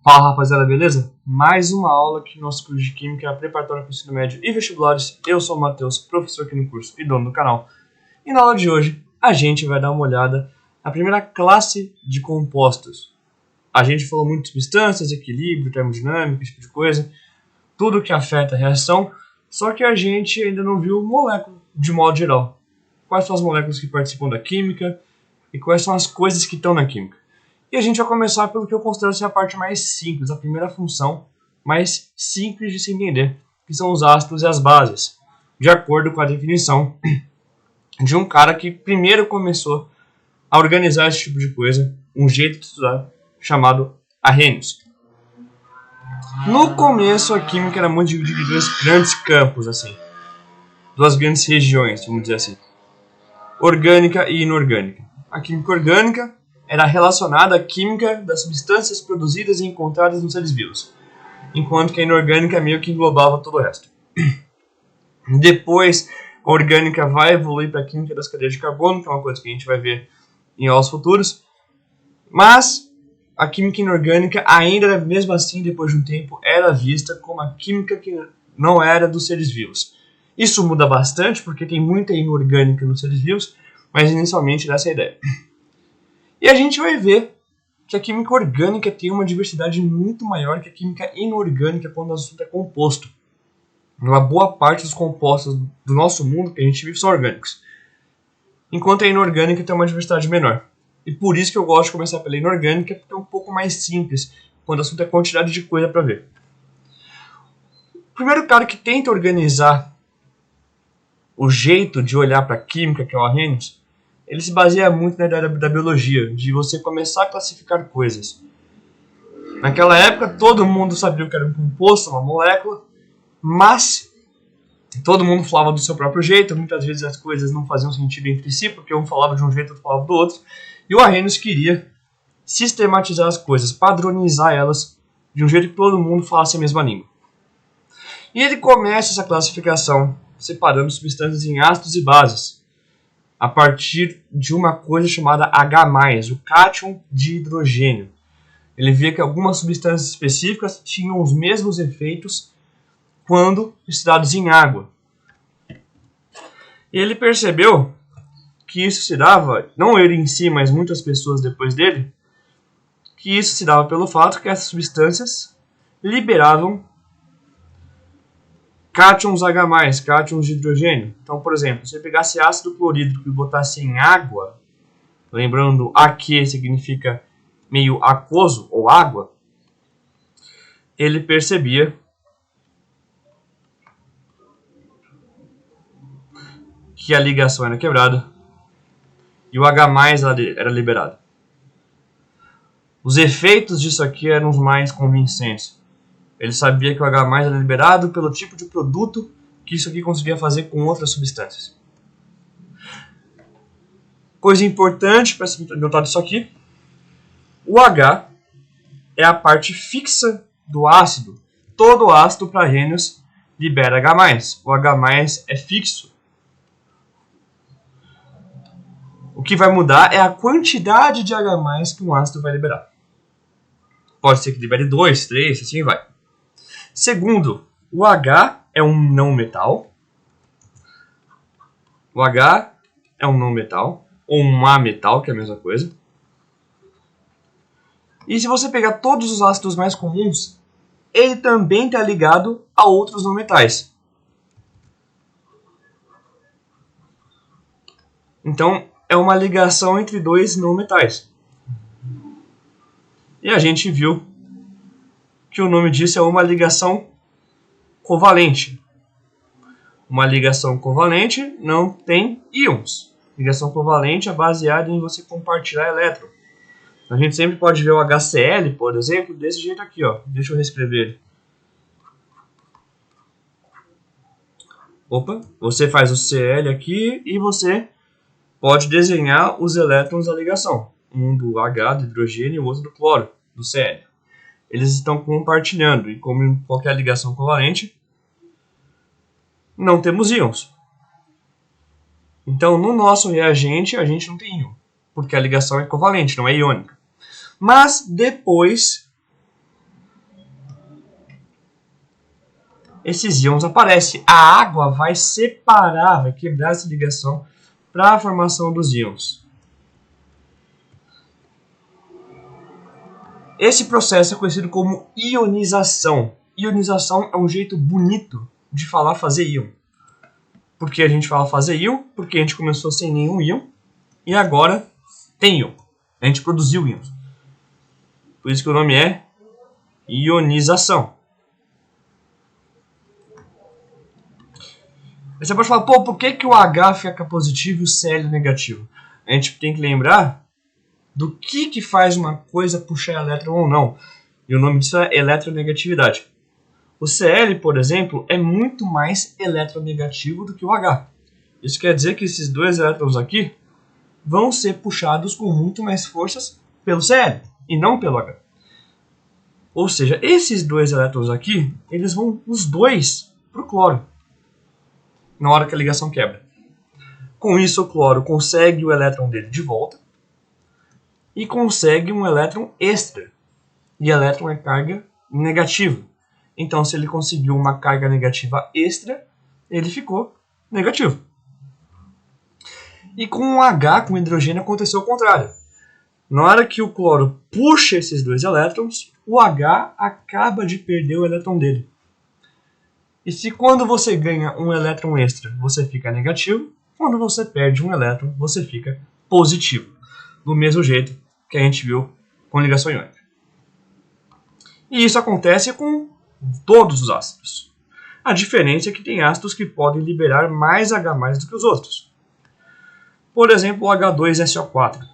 Fala rapaziada, beleza? Mais uma aula aqui no nosso curso de Química preparatória para o ensino médio e vestibulares. Eu sou o Matheus, professor aqui no curso e dono do canal. E na aula de hoje a gente vai dar uma olhada na primeira classe de compostos. A gente falou muito de substâncias, equilíbrio, termodinâmica, esse tipo de coisa, tudo que afeta a reação, só que a gente ainda não viu molécula de modo geral. Quais são as moléculas que participam da química e quais são as coisas que estão na química. E a gente vai começar pelo que eu considero ser a parte mais simples, a primeira função mais simples de se entender, que são os ácidos e as bases, de acordo com a definição de um cara que primeiro começou a organizar esse tipo de coisa, um jeito de estudar chamado Arrhenius. No começo a química era muito dividida em dois grandes campos, assim, duas grandes regiões, vamos dizer assim, orgânica e inorgânica. A química orgânica era relacionada à química das substâncias produzidas e encontradas nos seres vivos, enquanto que a inorgânica meio que englobava todo o resto. Depois, a orgânica vai evoluir para a química das cadeias de carbono, que é uma coisa que a gente vai ver em aulas futuras, mas a química inorgânica ainda, mesmo assim, depois de um tempo, era vista como a química que não era dos seres vivos. Isso muda bastante, porque tem muita inorgânica nos seres vivos, mas inicialmente essa é a ideia. E a gente vai ver que a química orgânica tem uma diversidade muito maior que a química inorgânica quando o assunto é composto. Uma boa parte dos compostos do nosso mundo que a gente vive são orgânicos, enquanto a inorgânica tem uma diversidade menor. E por isso que eu gosto de começar pela inorgânica, porque é um pouco mais simples quando o assunto é quantidade de coisa para ver. O primeiro cara que tenta organizar o jeito de olhar para a química, que é o Arrhenius, ele se baseia muito na ideia da biologia, de você começar a classificar coisas. Naquela época, todo mundo sabia o que era um composto, uma molécula, mas todo mundo falava do seu próprio jeito, muitas vezes as coisas não faziam sentido entre si, porque um falava de um jeito, outro falava do outro, e o Arrhenius queria sistematizar as coisas, padronizar elas, de um jeito que todo mundo falasse a mesma língua. E ele começa essa classificação separando substâncias em ácidos e bases, a partir de uma coisa chamada H+, o cátion de hidrogênio. Ele via que algumas substâncias específicas tinham os mesmos efeitos quando estudados em água. E ele percebeu que isso se dava, não ele em si, mas muitas pessoas depois dele, que isso se dava pelo fato que essas substâncias liberavam cátions H+, cátions de hidrogênio. Então, por exemplo, se você pegasse ácido clorídrico e botasse em água, lembrando aqui significa meio aquoso ou água, ele percebia que a ligação era quebrada e o H+ era liberado. Os efeitos disso aqui eram os mais convincentes. Ele sabia que o H+ era liberado pelo tipo de produto que isso aqui conseguia fazer com outras substâncias. Coisa importante para se notar disso aqui: o H é a parte fixa do ácido. Todo ácido para Arrhenius libera H+. O H+ é fixo. O que vai mudar é a quantidade de H+ que um ácido vai liberar. Pode ser que libere 2, 3, assim vai. Segundo, o H é um não metal. O H é um não metal, ou um ametal, que é a mesma coisa. E se você pegar todos os ácidos mais comuns, ele também está ligado a outros não metais. Então, é uma ligação entre dois não metais. E a gente viu que o nome disso é uma ligação covalente. Uma ligação covalente não tem íons. Ligação covalente é baseada em você compartilhar elétron. A gente sempre pode ver o HCl, por exemplo, desse jeito aqui, ó. Deixa eu reescrever ele. Opa, você faz o Cl aqui e você pode desenhar os elétrons da ligação. Um do H, do hidrogênio, e o outro do cloro, do Cl. Eles estão compartilhando, e como em qualquer ligação covalente, não temos íons. Então, no nosso reagente, a gente não tem íon, porque a ligação é covalente, não é iônica. Mas, depois esses íons aparecem. A água vai separar, vai quebrar essa ligação para a formação dos íons. Esse processo é conhecido como ionização. Ionização é um jeito bonito de falar fazer íon. Por que a gente fala fazer íon? Porque a gente começou sem nenhum íon e agora tem íon. A gente produziu íons. Por isso que o nome é ionização. Aí você pode falar, pô, por que o H fica positivo e o Cl negativo? A gente tem que lembrar do que faz uma coisa puxar elétron ou não. E o nome disso é eletronegatividade. O Cl, por exemplo, é muito mais eletronegativo do que o H. Isso quer dizer que esses dois elétrons aqui vão ser puxados com muito mais forças pelo Cl e não pelo H. Ou seja, esses dois elétrons aqui, eles vão os dois para o cloro na hora que a ligação quebra. Com isso, o cloro consegue o elétron dele de volta e consegue um elétron extra. E elétron é carga negativa. Então, se ele conseguiu uma carga negativa extra, ele ficou negativo. E com o H, com o hidrogênio, aconteceu o contrário. Na hora que o cloro puxa esses dois elétrons, o H acaba de perder o elétron dele. E se quando você ganha um elétron extra, você fica negativo, quando você perde um elétron, você fica positivo. Do mesmo jeito que a gente viu com ligação iônica. E isso acontece com todos os ácidos. A diferença é que tem ácidos que podem liberar mais H+ do que os outros. Por exemplo, o H2SO4.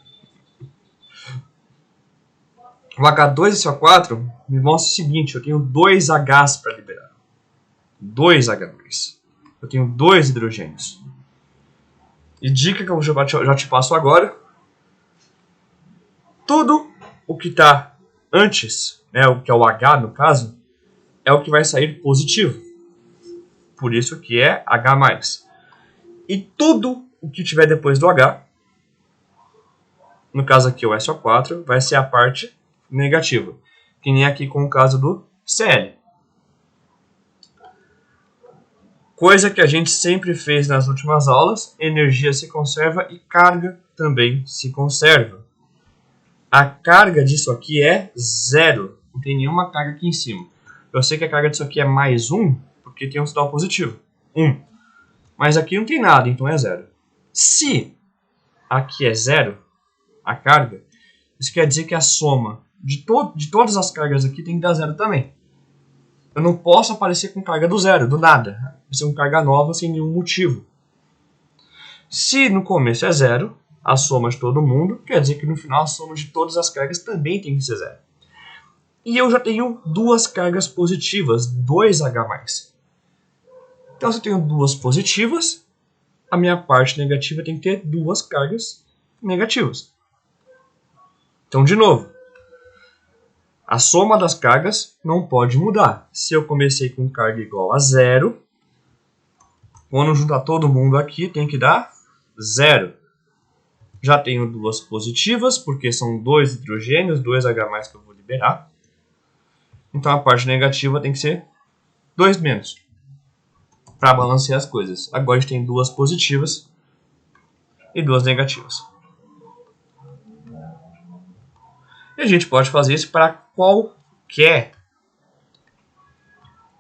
O H2SO4 me mostra o seguinte, eu tenho 2 Hs para liberar. 2 H2. Eu tenho 2 hidrogênios. E dica que eu já te passo agora. Tudo o que está antes, né, o que é o H no caso, é o que vai sair positivo. Por isso que é H+. E tudo o que tiver depois do H, no caso aqui o SO4, vai ser a parte negativa. Que nem aqui com o caso do Cl. Coisa que a gente sempre fez nas últimas aulas, energia se conserva e carga também se conserva. A carga disso aqui é 0. Não tem nenhuma carga aqui em cima. Eu sei que a carga disso aqui é mais 1, porque tem um sinal positivo. 1. Mas aqui não tem nada, então é 0. Se aqui é 0, a carga, isso quer dizer que a soma de todas as cargas aqui tem que dar 0 também. Eu não posso aparecer com carga do 0, do nada. Vai ser uma carga nova sem nenhum motivo. Se no começo é 0, a soma de todo mundo, quer dizer que no final a soma de todas as cargas também tem que ser 0. E eu já tenho 2 cargas positivas, 2 H+. Então se eu tenho 2 positivas, a minha parte negativa tem que ter 2 cargas negativas. Então de novo, a soma das cargas não pode mudar. Se eu comecei com carga igual a 0, quando juntar todo mundo aqui tem que dar 0. Já tenho 2 positivas, porque são 2 hidrogênios, 2 H+ que eu vou liberar. Então a parte negativa tem que ser 2 menos. Para balancear as coisas. Agora a gente tem 2 positivas e 2 negativas. E a gente pode fazer isso para qualquer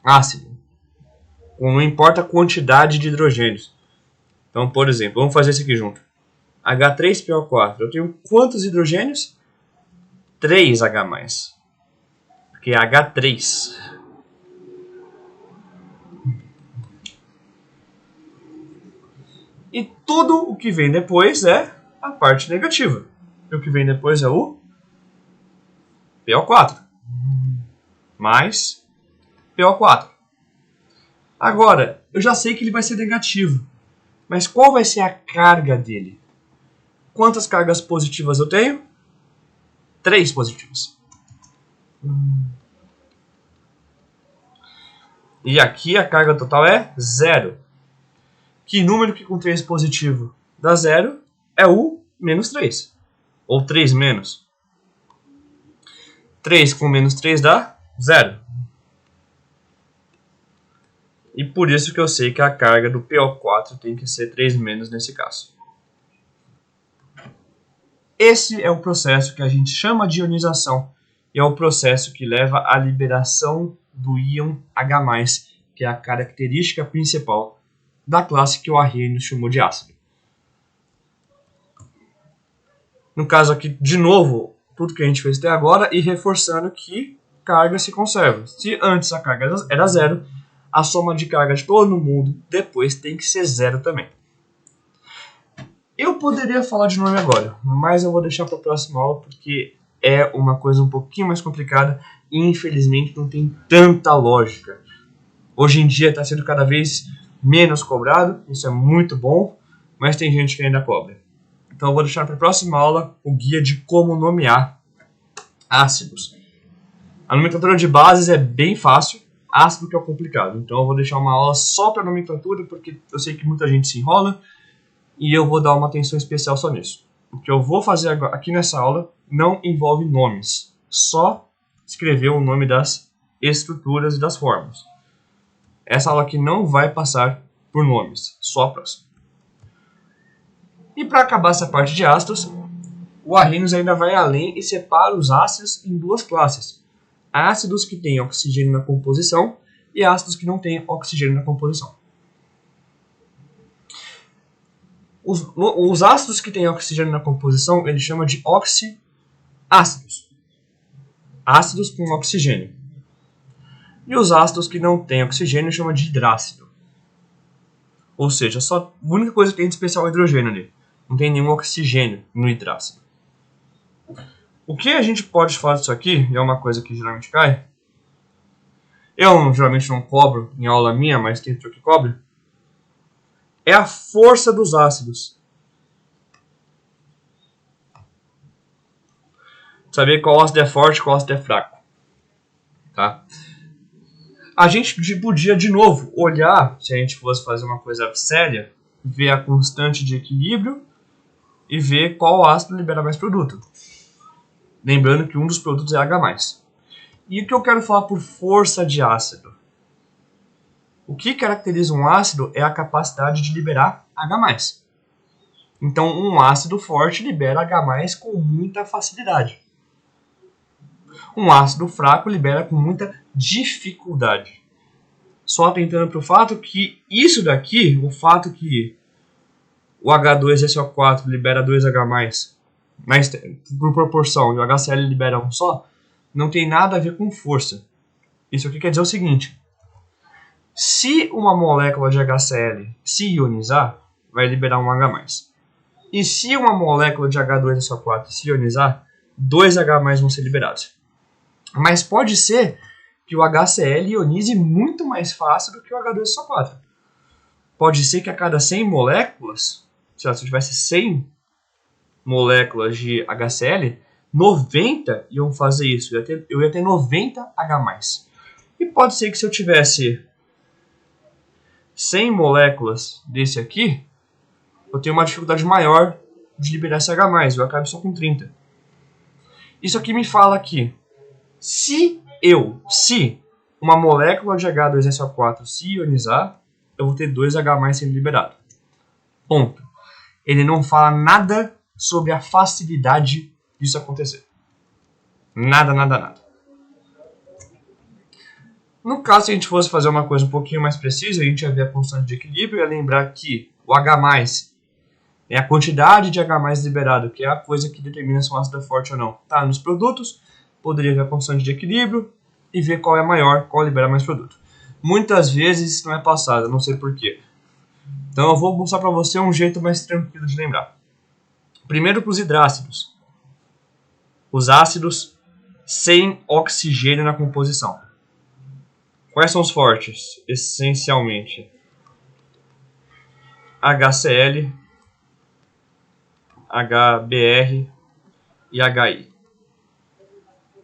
ácido. Não importa a quantidade de hidrogênios. Então, por exemplo, vamos fazer isso aqui junto. H3PO4. Eu tenho quantos hidrogênios? 3 H+. Porque é H3. E tudo o que vem depois é a parte negativa. E o que vem depois é o PO4 mais PO4. Agora, eu já sei que ele vai ser negativo. Mas qual vai ser a carga dele? Quantas cargas positivas eu tenho? 3 positivas. E aqui a carga total é 0. Que número que com 3 positivo dá 0 é o menos 3. Ou 3 menos. 3 com menos 3 dá 0. E por isso que eu sei que a carga do PO4 tem que ser 3- nesse caso. Esse é o processo que a gente chama de ionização. E é o processo que leva à liberação do íon H+, que é a característica principal da classe que o Arrhenius chamou de ácido. No caso aqui, de novo, tudo que a gente fez até agora e reforçando que carga se conserva. Se antes a carga era 0, a soma de carga de todo mundo depois tem que ser 0 também. Eu poderia falar de nome agora, mas eu vou deixar para a próxima aula porque é uma coisa um pouquinho mais complicada e infelizmente não tem tanta lógica. Hoje em dia está sendo cada vez menos cobrado, isso é muito bom, mas tem gente que ainda cobra. Então eu vou deixar para a próxima aula o guia de como nomear ácidos. A nomenclatura de bases é bem fácil, ácido que é o complicado. Então eu vou deixar uma aula só para nomenclatura, porque eu sei que muita gente se enrola e eu vou dar uma atenção especial só nisso. O que eu vou fazer agora, aqui nessa aula não envolve nomes, só escrever o nome das estruturas e das formas. Essa aula aqui não vai passar por nomes, só a próxima. E para acabar essa parte de ácidos, o Arrhenius ainda vai além e separa os ácidos em duas classes. Ácidos que têm oxigênio na composição e ácidos que não têm oxigênio na composição. Os ácidos que têm oxigênio na composição ele chama de oxiácidos. Ácidos com oxigênio. E os ácidos que não têm oxigênio chama de hidrácido. Ou seja, só a única coisa que tem de especial é o hidrogênio ali. Não tem nenhum oxigênio no hidrácido. O que a gente pode falar disso aqui, e é uma coisa que geralmente cai, eu geralmente não cobro em aula minha, mas tem outro que cobre, é a força dos ácidos. Saber qual ácido é forte e qual ácido é fraco. Tá? A gente podia, de novo, olhar, se a gente fosse fazer uma coisa séria, ver a constante de equilíbrio e ver qual ácido libera mais produto. Lembrando que um dos produtos é H+. E o que eu quero falar por força de ácido? O que caracteriza um ácido é a capacidade de liberar H+. Então, um ácido forte libera H+, com muita facilidade. Um ácido fraco libera com muita dificuldade. Só atentando para o fato que isso daqui, o fato que o H2SO4 libera 2H+, mas por proporção, e o HCl libera um só, não tem nada a ver com força. Isso aqui quer dizer o seguinte: se uma molécula de HCl se ionizar, vai liberar um H+. E se uma molécula de H2SO4 se ionizar, 2H+ vão ser liberados. Mas pode ser que o HCl ionize muito mais fácil do que o H2SO4. Pode ser que a cada 100 moléculas, se eu tivesse 100 moléculas de HCl, 90 iam fazer isso. Eu ia ter 90 H+. E pode ser que se eu tivesse 100 moléculas desse aqui, eu tenho uma dificuldade maior de liberar esse H+, eu acabo só com 30. Isso aqui me fala que se uma molécula de H2SO4 se ionizar, eu vou ter 2H+ sendo liberado. Ponto. Ele não fala nada sobre a facilidade disso acontecer. Nada, nada, nada. No caso, se a gente fosse fazer uma coisa um pouquinho mais precisa, a gente ia ver a constante de equilíbrio e ia lembrar que o H+, é a quantidade de H+ liberado, que é a coisa que determina se um ácido é forte ou não. Tá nos produtos, poderia ver a constante de equilíbrio e ver qual é maior, qual libera mais produto. Muitas vezes isso não é passado, não sei porquê. Então eu vou mostrar para você um jeito mais tranquilo de lembrar. Primeiro para os hidrácidos. Os ácidos sem oxigênio na composição. Quais são os fortes? Essencialmente HCl, HBr e HI.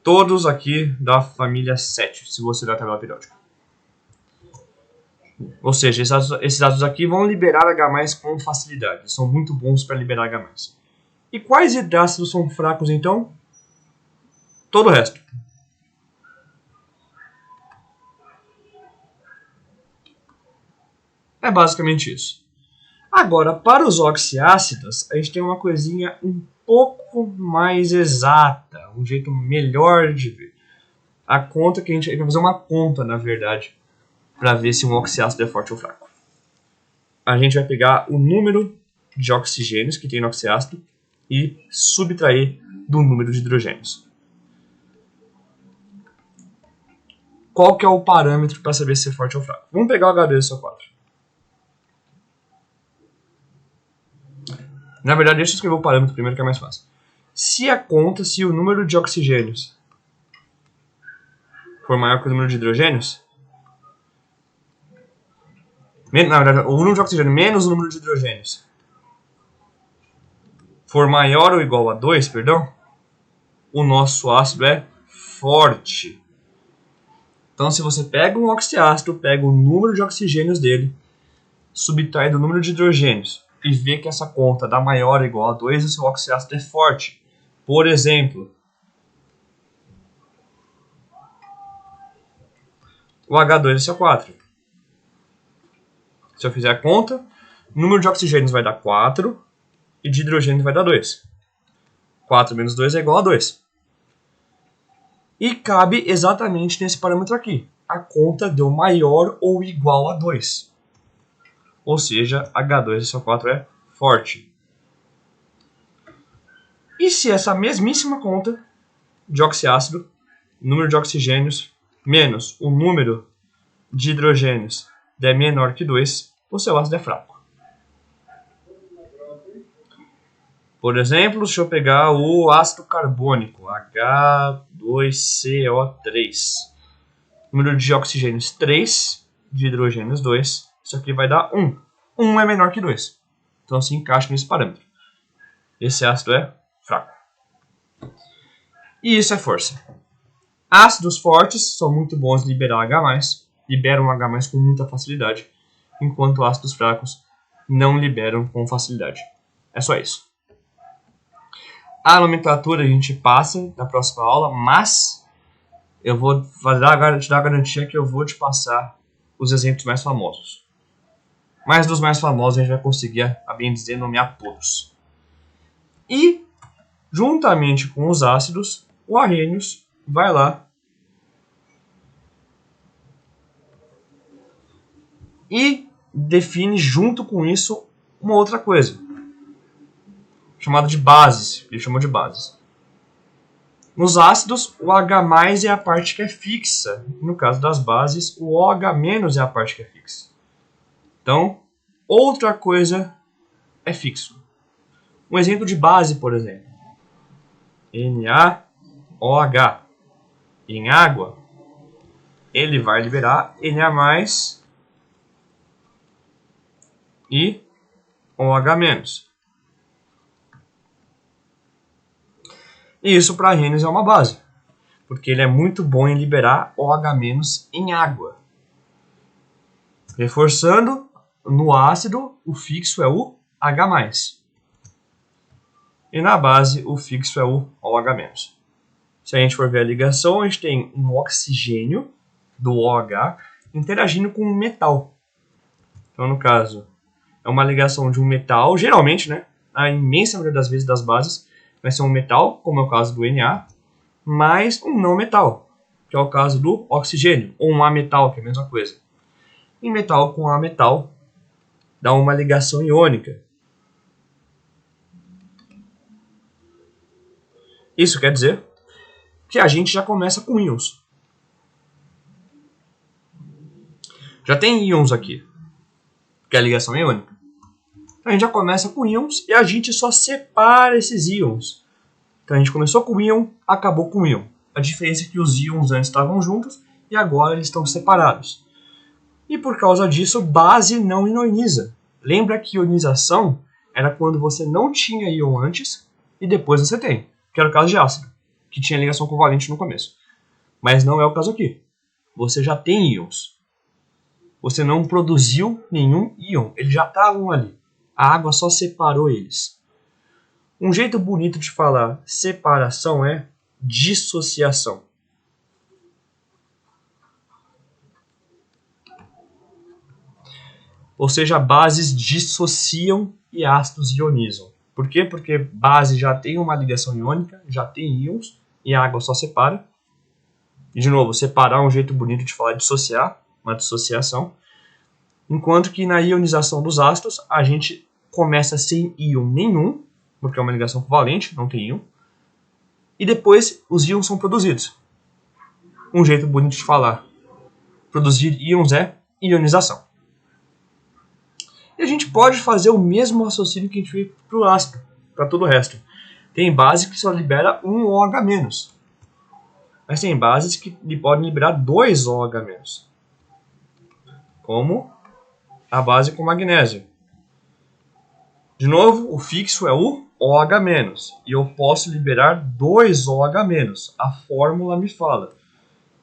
Todos aqui da família 7, se você olhar a tabela periódica. Ou seja, esses ácidos aqui vão liberar H+ com facilidade. São muito bons para liberar H+. E quais hidrácidos são fracos então? Todo o resto. É basicamente isso. Agora, para os oxiácidos, a gente tem uma coisinha um pouco mais exata, um jeito melhor de ver. A conta que a gente vai fazer uma conta, na verdade, para ver se um oxiácido é forte ou fraco. A gente vai pegar o número de oxigênios que tem no oxiácido e subtrair do número de hidrogênios. Qual que é o parâmetro para saber se é forte ou fraco? Vamos pegar o H2SO4. Na verdade, deixa eu escrever o parâmetro primeiro que é mais fácil. Se o número de oxigênios for maior que o número de hidrogênios, na verdade, o número de oxigênio menos o número de hidrogênios for maior ou igual a 2, perdão, o nosso ácido é forte. Então, se você pega um oxiácido, pega o número de oxigênios dele, subtrai do número de hidrogênios e vê que essa conta dá maior ou igual a 2, o seu oxiácido é forte. Por exemplo, o H2SO4. Se eu fizer a conta, o número de oxigênios vai dar 4 e de hidrogênio vai dar 2. 4 menos 2 é igual a 2. E cabe exatamente nesse parâmetro aqui. A conta deu maior ou igual a 2. Ou seja, H2SO4 é forte. E se essa mesmíssima conta de oxiácido, número de oxigênios menos o número de hidrogênios der menor que 2, o seu ácido é fraco. Por exemplo, deixa eu pegar o ácido carbônico, H2CO3. Número de oxigênios 3, de hidrogênios 2. Isso aqui vai dar 1. 1 é menor que 2. Então se encaixa nesse parâmetro. Esse ácido é fraco. E isso é força. Ácidos fortes são muito bons de liberar H+, liberam H+, com muita facilidade, enquanto ácidos fracos não liberam com facilidade. É só isso. A nomenclatura a gente passa na próxima aula, mas eu vou te dar a garantia que eu vou te passar os exemplos mais famosos. Mas dos mais famosos a gente vai conseguir, a bem dizer, nomear todos. E, juntamente com os ácidos, o Arrhenius vai lá e define junto com isso uma outra coisa, chamada de bases. Ele chamou de bases. Nos ácidos, o H+ é a parte que é fixa. No caso das bases, o OH- é a parte que é fixa. Então, outra coisa é fixo. Um exemplo de base, por exemplo. NaOH. Em água, ele vai liberar Na+, e OH-. E isso para Arrhenius é uma base, porque ele é muito bom em liberar OH- em água. Reforçando, no ácido, o fixo é o H+. E na base, o fixo é o OH-. Se a gente for ver a ligação, a gente tem um oxigênio do OH interagindo com um metal. Então, no caso, é uma ligação de um metal, geralmente, né, a imensa maioria das vezes das bases, vai ser um metal, como é o caso do Na, mais um não metal, que é o caso do oxigênio, ou um ametal, que é a mesma coisa. E metal com ametal dá uma ligação iônica. Isso quer dizer que a gente já começa com íons. Já tem íons aqui, que é a ligação iônica. A gente já começa com íons e a gente só separa esses íons. Então a gente começou com íon, acabou com íon. A diferença é que os íons antes estavam juntos e agora eles estão separados. E por causa disso, base não ioniza. Lembra que ionização era quando você não tinha íon antes e depois você tem, que era o caso de ácido, que tinha ligação covalente no começo. Mas não é o caso aqui. Você já tem íons. Você não produziu nenhum íon, eles já estavam ali. A água só separou eles. Um jeito bonito de falar separação é dissociação. Ou seja, bases dissociam e ácidos ionizam. Por quê? Porque base já tem uma ligação iônica, já tem íons, e a água só separa. E, de novo, separar é um jeito bonito de falar dissociar, uma dissociação. Enquanto que na ionização dos ácidos, a gente começa sem íon nenhum, porque é uma ligação covalente, não tem íon. E depois os íons são produzidos. Um jeito bonito de falar. Produzir íons é ionização. E a gente pode fazer o mesmo raciocínio que a gente fez para o ácido, para todo o resto. Tem base que só libera um OH-. Mas tem bases que podem liberar 2 OH-. Como a base com magnésio. De novo, o fixo é o OH-. E eu posso liberar 2 OH-. A fórmula me fala.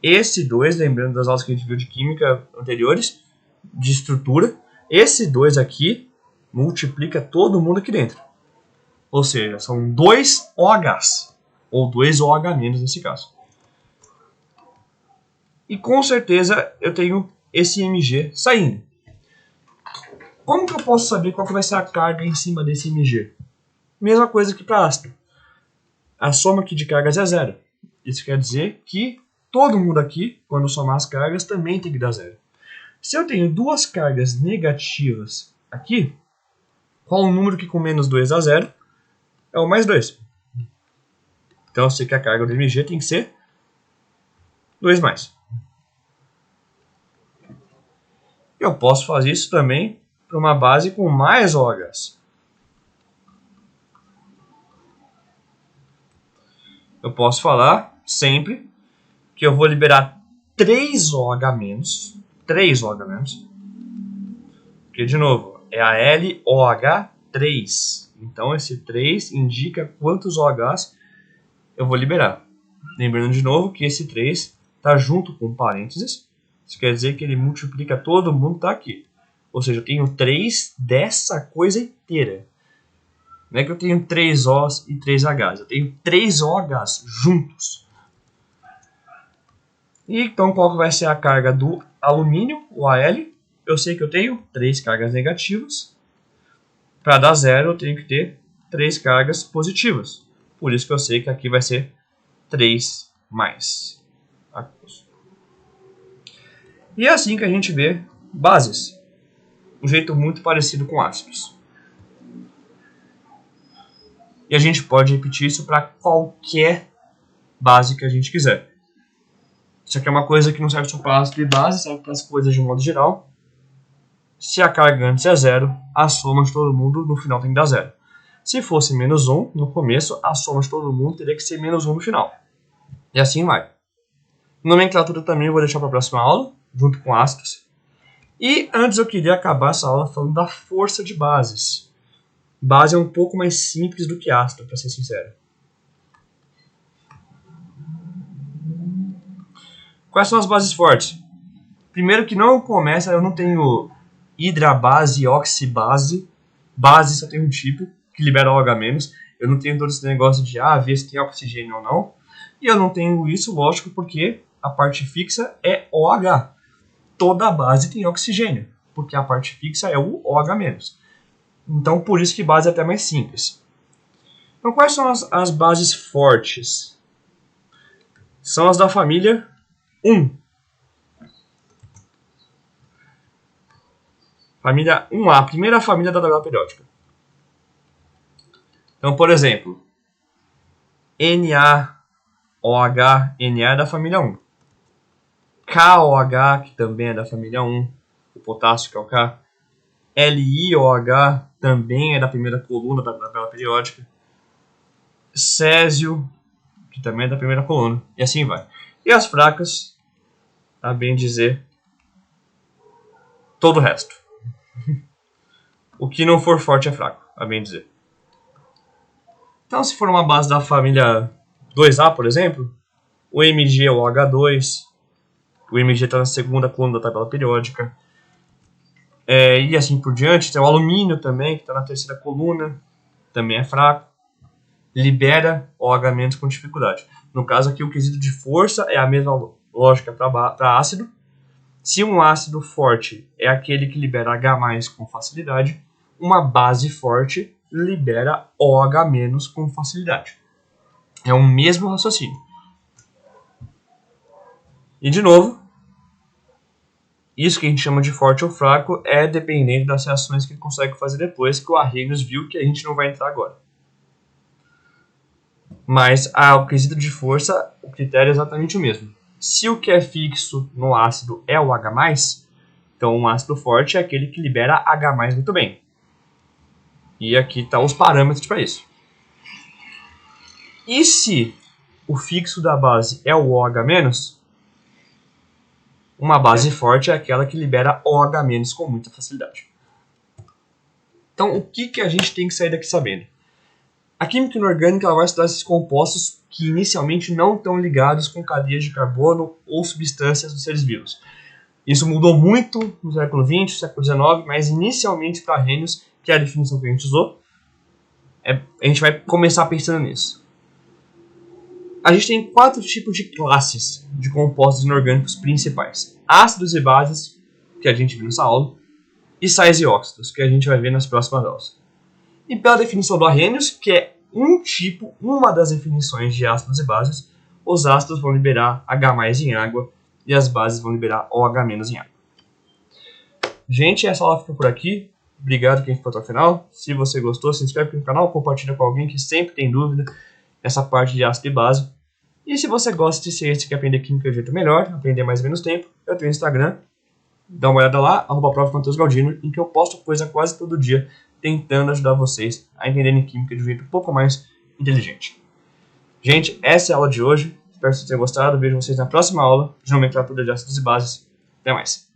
Esse 2, lembrando das aulas que a gente viu de química anteriores, de estrutura, esse 2 aqui multiplica todo mundo aqui dentro. Ou seja, são 2 OHs. Ou 2 OH- nesse caso. E com certeza eu tenho esse Mg saindo. Como que eu posso saber qual que vai ser a carga em cima desse Mg? Mesma coisa que para ácido. A soma aqui de cargas é 0. Isso quer dizer que todo mundo aqui, quando somar as cargas, também tem que dar 0. Se eu tenho 2 cargas negativas aqui, qual o número que com menos 2 dá 0? É o mais 2. Então eu sei que a carga do Mg tem que ser 2 mais. Eu posso fazer isso também para uma base com mais OHs. Eu posso falar sempre que eu vou liberar 3 OH-. 3 OH-. Porque, de novo, é a LOH3. Então, esse 3 indica quantos OHs eu vou liberar. Lembrando de novo que esse 3 está junto com parênteses. Isso quer dizer que ele multiplica todo mundo que está aqui. Ou seja, eu tenho 3 dessa coisa inteira. Não é que eu tenho 3 Os e 3 Hs. Eu tenho 3 OHs juntos. E então, qual que vai ser a carga do alumínio, o Al? Eu sei que eu tenho 3 cargas negativas. Para dar 0, eu tenho que ter 3 cargas positivas. Por isso que eu sei que aqui vai ser 3 mais. E é assim que a gente vê bases. Um jeito muito parecido com ácidos. E a gente pode repetir isso para qualquer base que a gente quiser. Isso aqui é uma coisa que não serve só para ácido e base, serve para as coisas de modo geral. Se a carga antes é 0, a soma de todo mundo no final tem que dar 0. Se fosse menos 1 no começo, a soma de todo mundo teria que ser menos 1 no final. E assim vai. Nomenclatura também eu vou deixar para a próxima aula, junto com ácidos. E antes eu queria acabar essa aula falando da força de bases. Base é um pouco mais simples do que ácido, para ser sincero. Quais são as bases fortes? Primeiro que não começa, eu não tenho hidrabase e oxibase. Base só tem um tipo, que libera OH-. Eu não tenho todo esse negócio de ver se tem oxigênio ou não. E eu não tenho isso, lógico, porque a parte fixa é OH. Toda base tem oxigênio, porque a parte fixa é o OH-. Então, por isso que base é até mais simples. Então, quais são as bases fortes? São as da família 1. Família 1A, a primeira família da tabela periódica. Então, por exemplo, NaOH, Na é da família 1. KOH, que também é da família 1. O potássio, que é o K. LiOH também é da primeira coluna da tabela periódica. Césio, que também é da primeira coluna. E assim vai. E as fracas, a bem dizer, todo o resto. O que não for forte é fraco, a bem dizer. Então, se for uma base da família 2A, por exemplo, o Mg é o H2, o Mg está na segunda coluna da tabela periódica, e assim por diante. Tem o alumínio também, que está na terceira coluna, também é fraco, libera OH- com dificuldade. No caso aqui, o quesito de força é a mesma lógica para ácido, Se um ácido forte é aquele que libera H+ com facilidade, uma base forte libera OH- com facilidade. É o mesmo raciocínio. E de novo, isso que a gente chama de forte ou fraco é dependente das reações que ele consegue fazer depois, que o Arrhenius viu, que a gente não vai entrar agora. Mas o quesito de força, o critério é exatamente o mesmo. Se o que é fixo no ácido é o H+, então um ácido forte é aquele que libera H+ muito bem. E aqui estão os parâmetros para isso. E se o fixo da base é o OH-, uma base forte é aquela que libera OH- com muita facilidade. Então, o que a gente tem que sair daqui sabendo? A química inorgânica ela vai estudar esses compostos que inicialmente não estão ligados com cadeias de carbono ou substâncias dos seres vivos. Isso mudou muito no século XX, no século XIX, mas inicialmente para Arrhenius, que é a definição que a gente usou, a gente vai começar pensando nisso. A gente tem 4 tipos de classes de compostos inorgânicos principais. Ácidos e bases, que a gente viu nessa aula, e sais e óxidos, que a gente vai ver nas próximas aulas. E pela definição do Arrhenius, que é uma das definições de ácidos e bases, os ácidos vão liberar H+ em água e as bases vão liberar OH- em água. Gente, essa aula fica por aqui. Obrigado quem ficou até o final. Se você gostou, se inscreve aqui no canal, compartilha com alguém que sempre tem dúvida nessa parte de ácido e base. E se você gosta de ciência e quer aprender química de jeito melhor, aprender mais ou menos tempo, eu tenho o Instagram. Dá uma olhada lá, @prof.matheusgaldino, em que eu posto coisa quase todo dia, tentando ajudar vocês a entenderem química de um jeito um pouco mais inteligente. Gente, essa é a aula de hoje. Espero que vocês tenham gostado. Vejo vocês na próxima aula de nomenclatura de ácidos e bases. Até mais.